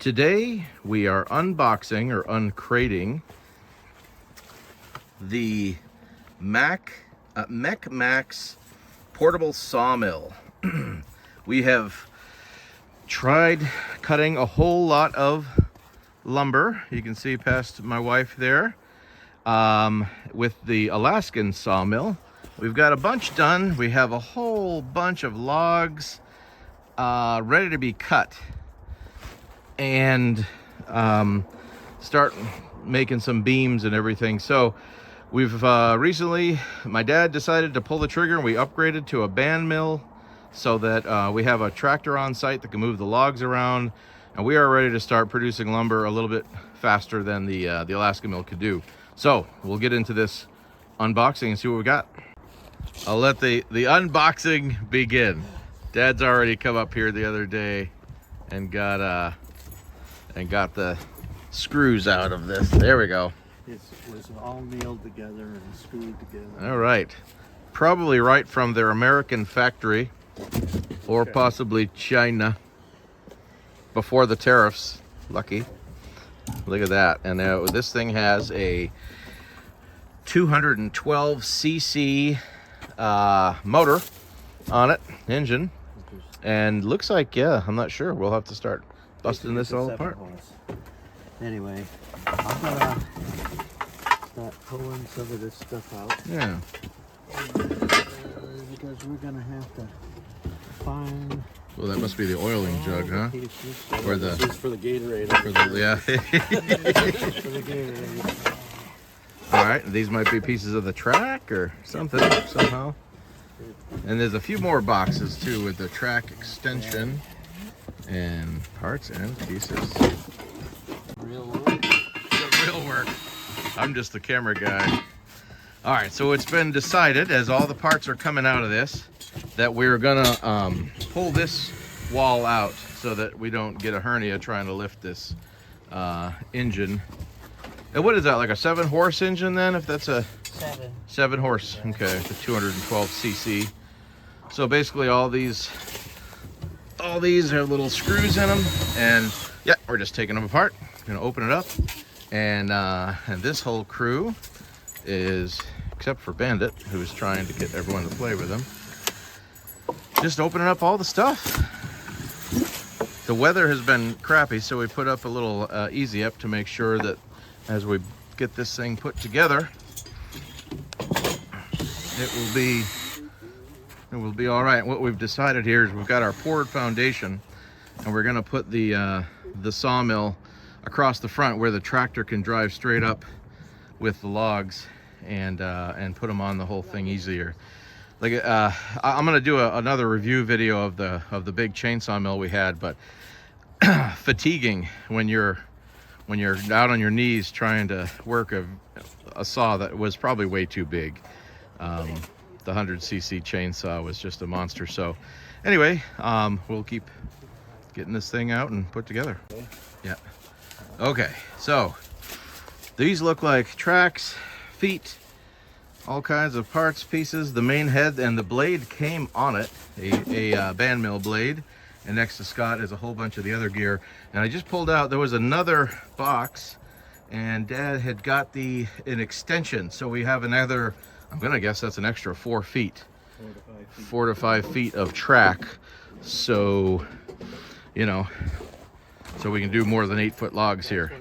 Today we are unboxing or uncrating the Mech Maxx portable sawmill. We have tried cutting a whole lot of lumber. You can see past my wife there with the Alaskan sawmill. We've got a bunch done. We have a whole bunch of logs ready to be cut and start making some beams and everything. So we've recently, my dad decided to pull the trigger and we upgraded to a band mill so that we have a tractor on site that can move the logs around, and we are ready to start producing lumber a little bit faster than the Alaska mill could do. So we'll get into this unboxing and see what we got. I'll let the unboxing begin. Dad's already come up here the other day and got the screws out of this. There we go. It was all nailed together and screwed together. All right. Probably right from their American factory or possibly China before the tariffs. Lucky. Look at that. And this thing has a 212cc motor on it, engine. And looks like, yeah, I'm not sure. We'll have to start busting this all apart. Anyway, I'm gonna start pulling some of this stuff out. Yeah. Because we're gonna have to find. Well, that must be the oiling jug, huh? Or the. This is for the Gatorade. For the, yeah. For the Gatorade. All right. These might be pieces of the track or something somehow. And there's a few more boxes too with the track extension and parts and pieces. Real work. The real work. I'm just the camera guy. All right, so it's been decided, as all the parts are coming out of this, that we're gonna pull this wall out so that we don't get a hernia trying to lift this engine. And what is that, like a 7-horse engine then? If that's a 7 horse, okay, the 212cc. So basically all these have little screws in them, and yeah, we're just taking them apart. Gonna open it up, and this whole crew is, except for Bandit, who's trying to get everyone to play with him, just opening up all the stuff. The weather has been crappy, so we put up a little easy up to make sure that as we get this thing put together, it will be all right. What we've decided here is we've got our poured foundation, and we're gonna put the sawmill across the front where the tractor can drive straight up with the logs and put them on the whole thing easier. Like I'm gonna do another review video of the big chainsaw mill we had, but fatiguing when you're out on your knees trying to work a saw that was probably way too big. The 100cc chainsaw was just a monster. So anyway, we'll keep getting this thing out and put together. Yeah. Okay, so these look like tracks, feet, all kinds of parts, pieces. The main head and the blade came on it, a band mill blade, and next to Scott is a whole bunch of the other gear. And I just pulled out, there was another box, and Dad had got an extension, so we have another, I'm gonna guess that's an extra 4 feet. 4 to 5 feet of track. So, you know, so we can do more than 8-foot logs here.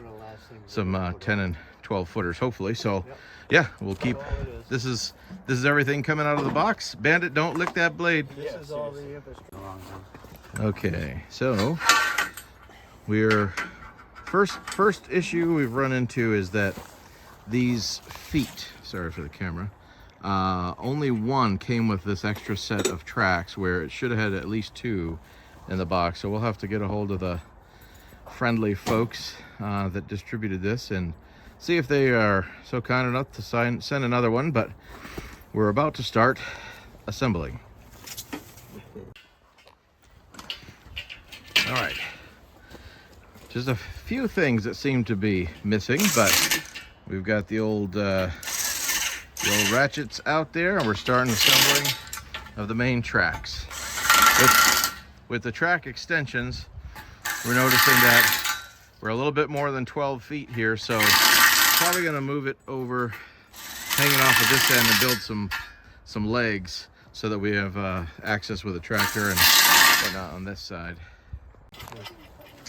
Some 10 and 12 footers, hopefully. So yeah, we'll keep, this is everything coming out of the box. Bandit, don't lick that blade. This is all the infrastructure. Okay, so we're, first issue we've run into is that these feet, sorry for the camera, only one came with this extra set of tracks where it should have had at least 2 in the box. So we'll have to get a hold of the friendly folks that distributed this and see if they are so kind enough to send another one, but we're about to start assembling. All right, just a few things that seem to be missing, but we've got the old ratchets out there, and we're starting assembling of the main tracks. With the track extensions, we're noticing that We're a little bit more than 12 feet here, so probably gonna move it over, hanging off of this end, and build some legs so that we have access with a tractor and whatnot on this side.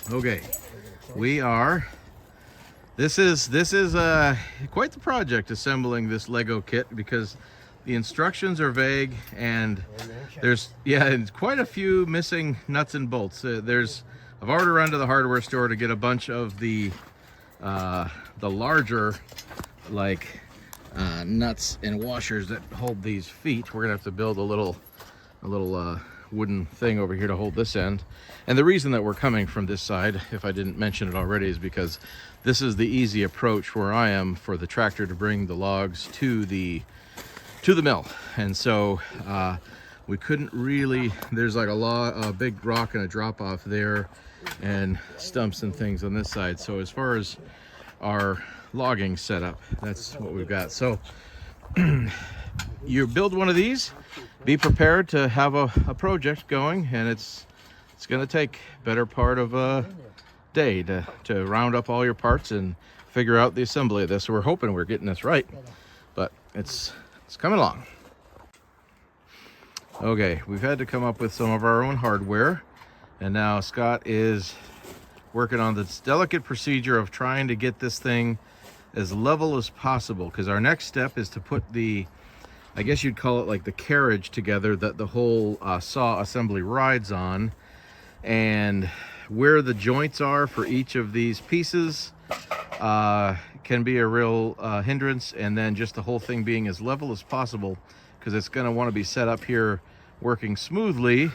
Okay, this is quite the project, assembling this Lego kit, because the instructions are vague and there's quite a few missing nuts and bolts. I've already run to the hardware store to get a bunch of the larger nuts and washers that hold these feet. We're gonna have to build a little wooden thing over here to hold this end. And the reason that we're coming from this side, if I didn't mention it already, is because this is the easy approach where I am for the tractor to bring the logs to the mill. And so we couldn't really, there's like a big rock and a drop off there, and stumps and things on this side. So as far as our logging setup, that's what we've got. So you build one of these, be prepared to have a project going, and it's going to take better part of a day to round up all your parts and figure out the assembly of this. So we're hoping we're getting this right, but it's coming along. Okay, we've had to come up with some of our own hardware, and now Scott is working on this delicate procedure of trying to get this thing as level as possible, because our next step is to put the, I guess you'd call it like the carriage together that the whole saw assembly rides on, and where the joints are for each of these pieces can be a real hindrance, and then just the whole thing being as level as possible, because it's going to want to be set up here working smoothly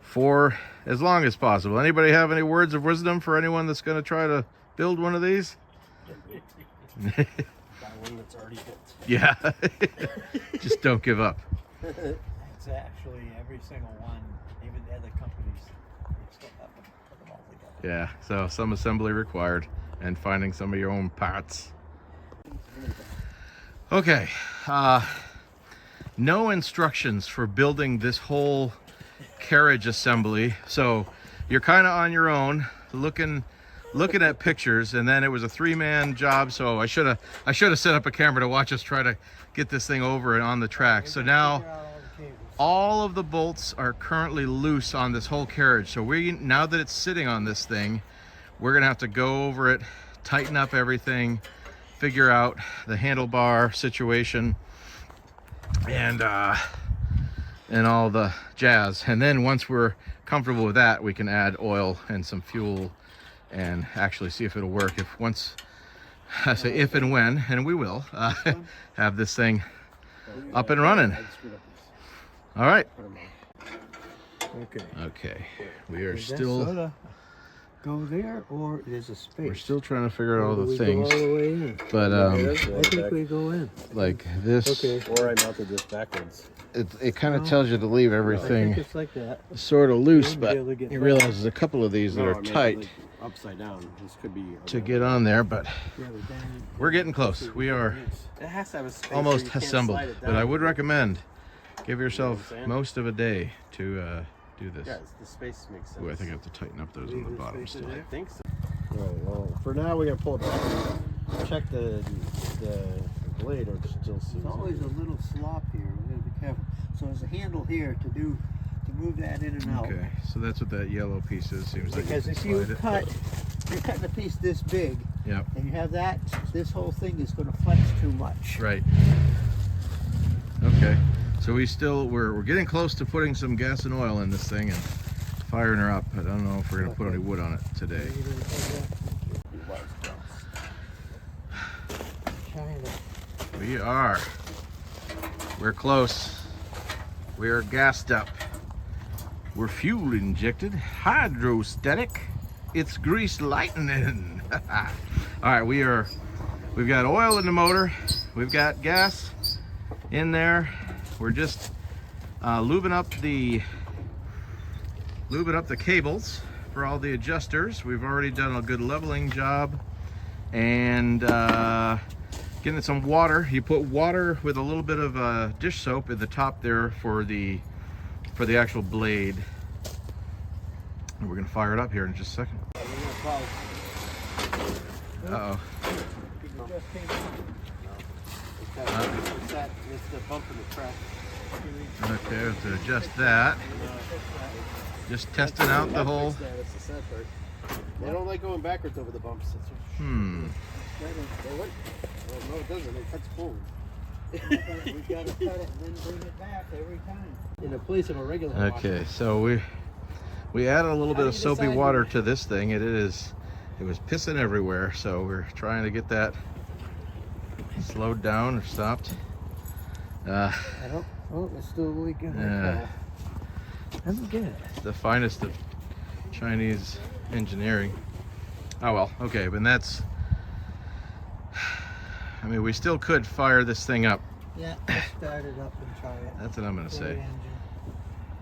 for as long as possible. Anybody have any words of wisdom for anyone that's going to try to build one of these? Buy one that's already built. Yeah. Just don't give up. It's actually every single one, even the other companies, they still have them, put them all together. Yeah, so some assembly required, and finding some of your own parts. Okay, no instructions for building this whole carriage assembly, so you're kind of on your own, looking at pictures. And then it was a 3-man job, so I should have set up a camera to watch us try to get this thing over and on the track. So now all of the bolts are currently loose on this whole carriage. So now that it's sitting on this thing, we're gonna have to go over it, tighten up everything, figure out the handlebar situation, and all the jazz. And then once we're comfortable with that, we can add oil and some fuel and actually see if it'll work. I say if and when, and we will have this thing up and running. All right. Okay. We are still go there, or there's a space. We're still trying to figure out all the We things. go all the way in. But I think we go in. like this, Okay. Or I mounted this backwards. it kind of tells you to leave I think everything it's like that. sort of loose, You'll but be able to get you back. realize there's a couple of these that No, are I mean, tight like, upside down. This could be to get on there, but Yeah, but then- we're getting close. We are It has to have a space almost where you can't assembled, slide it but I down. would recommend give yourself what I'm saying? most of a day to do this. Yeah, the space makes sense. Ooh, I think I have to tighten up those on the Leave the bottom space still. in I think so. Alright, well, for now we gotta pull it back and check the blade, or it still seems. There's always a little slop here, we gotta be careful. So there's a handle here to move that in and out. Okay, so that's what that yellow piece is. Seems like Because you if can you slide it. you're cutting a piece this big, Yep. and you have that, this whole thing is gonna flex too much. Right. Okay. So we're getting close to putting some gas and oil in this thing and firing her up. I don't know if we're gonna put any wood on it today. We're close. We are gassed up. We're fuel injected, hydrostatic. It's grease lightning. All right, we've got oil in the motor. We've got gas in there. We're just lubing up the cables for all the adjusters. We've already done a good leveling job, and getting some water. You put water with a little bit of dish soap at the top there for the actual blade. And we're gonna fire it up here in just a second. Uh-oh. You just came out. It's the bump in the track. Okay, we have to adjust that. Just testing out the whole. That's the sad part. They don't like going backwards over the bumps. That's what, they what? Well, no, it doesn't. It cuts forward. We gotta cut it and then bring it back every time. In the place of a regular Okay, so we added a little bit of soapy water to this thing. It was pissing everywhere, so we're trying to get that slowed down or stopped. I don't. Oh, it's still leaking. That's good. The finest of Chinese engineering. Oh well, okay, but that's. I mean, we still could fire this thing up. Yeah, just start it up and try it. That's what I'm gonna For the say. engine.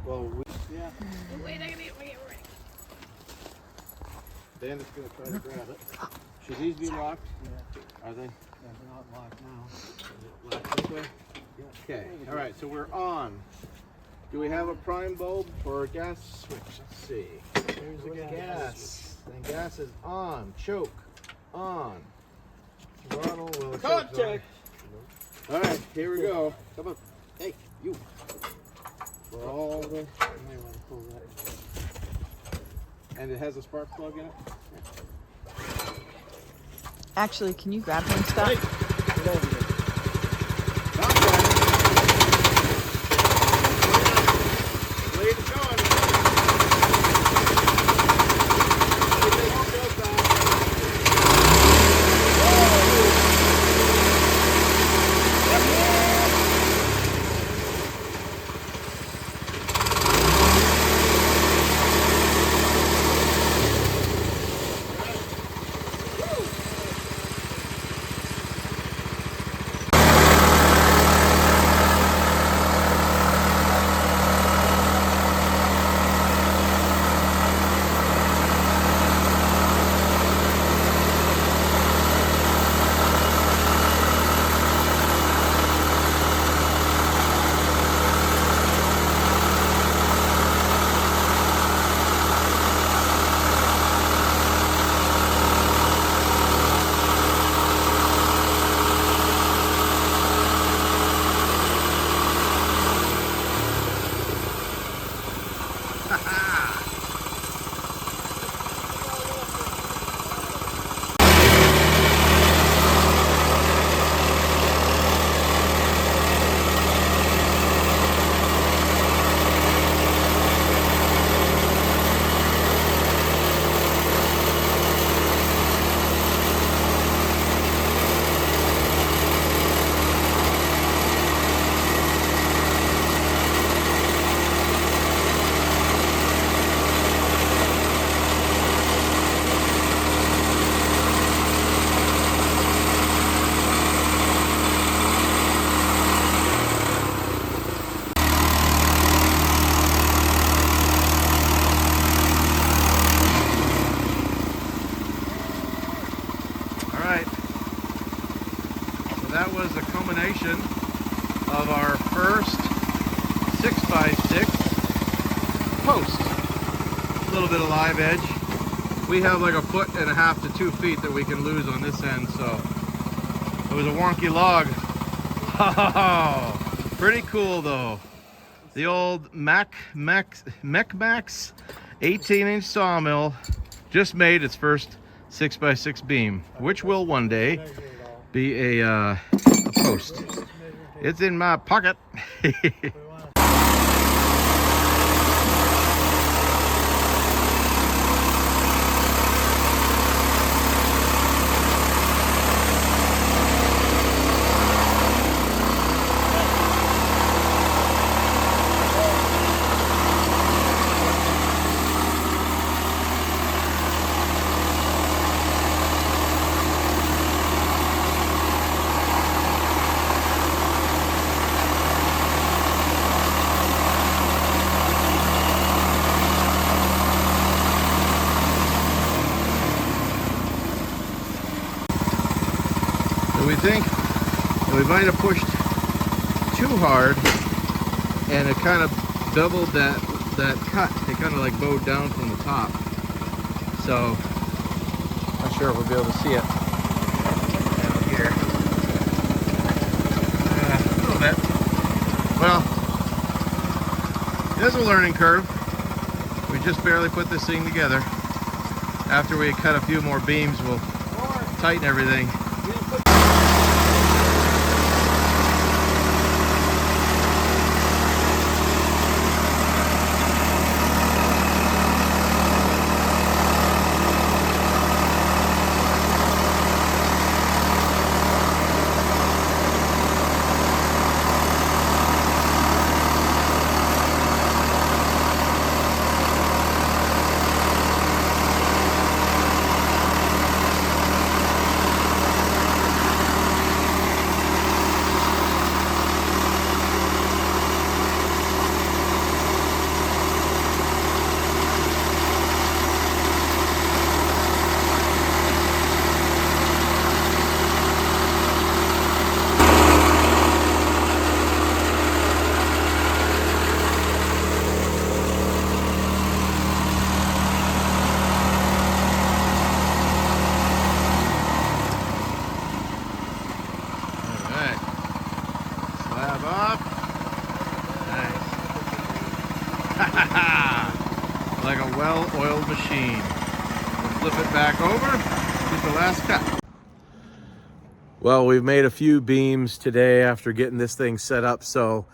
Well, Yeah. Wait, I gotta get ready. Dan is going to try to grab it. Should these be locked? Yeah, Are they? they're not locked now. Locked this way? Okay. All right. So we're on. Do we have a prime bulb or a gas switch? Let's see. Here's the Where's gas. gas? Then gas is on. Choke on. Throttle. Well, the choke's Contact. on. All right. Here we go. Come on. Hey, you. For all the. You may want to pull that. And it has a spark plug in it. Actually, can you grab him stuff? Get over here. Blade is going. That was a culmination of our first 6x6 post. A little bit of live edge. We have like 1.5 to 2 feet that we can lose on this end, so it was a wonky log. Oh, pretty cool though. The old Mech Maxx 18-inch sawmill just made its first 6x6 beam, which will one day be a post. It's in my pocket. We think that we might have pushed too hard and it kind of doubled that cut. It kind of like bowed down from the top. So, not sure sure if we'll be able to see it down here. A little bit. Well, it is a learning curve. We just barely put this thing together. After we cut a few more beams, we'll tighten everything. Like a well-oiled machine. We'll flip it back over, get the last cut. Well, we've made a few beams today after getting this thing set up, so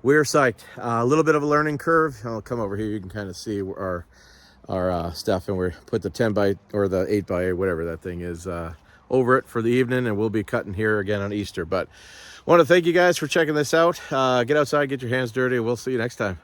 we're psyched. A little bit of a learning curve. I'll come over here, you can kind of see our stuff, and we put the 10 by or the 8 by 8, whatever that thing is, over it for the evening, and we'll be cutting here again on Easter. But I want to thank you guys for checking this out. Get outside, get your hands dirty. We'll see you next time.